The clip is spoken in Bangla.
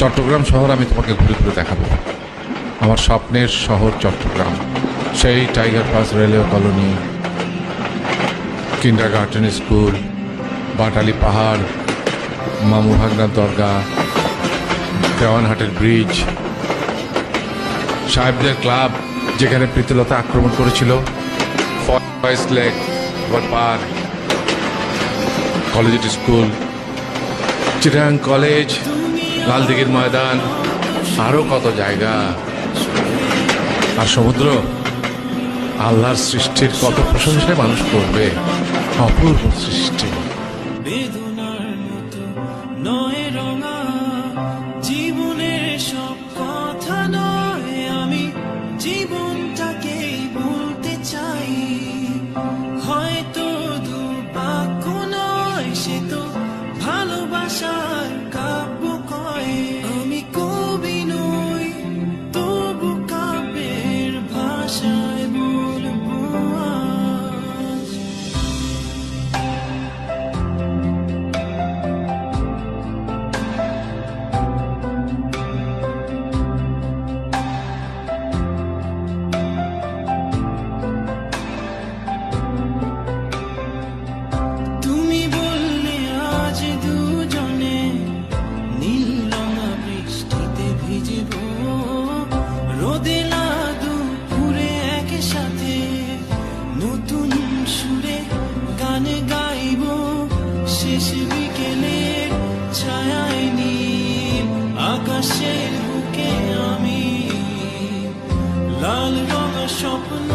চট্টগ্রাম শহর আমি তোমাকে ঘুরে ঘুরে দেখাবো। আমার স্বপ্নের শহর চট্টগ্রাম, সেই Tiger Pass railway colony, kindergarten school, Batali পাহাড়, মামু ভাগনার দরগা, দেওয়ানহাটের ব্রিজ, সাহেবদের ক্লাব যেখানে প্রীতিলতা আক্রমণ করেছিল, Foy's Lake park, college school, Chittagong college, লালদিঘির ময়দান, আরো কত জায়গা। আর সমুদ্র, আল্লাহর সৃষ্টির কত প্রশংসায় মানুষ করবে, অপূর্ব সৃষ্টি। বেদনার মতো নয় রঙা জীবনের সব কথা নয়, আমি জীবনটাকেই বলতে চাই। হয়তো দুর্ভাগ্য নয়, সে তো ভালোবাসার কাব্য কয়। আমি কবি নই, তবু কাব্যের ভাষায় বলবো আজ। তুমি বললে আজ দুজনে নীল রঙা বৃষ্টিতে ভিজব, রোদে দুপুরে একসাথে নতুন সুরে গান গাইব। শেষ বিকেলের ছায়ায় নীল আকাশের বুকে আমি লাল রঙা স্বপ্ন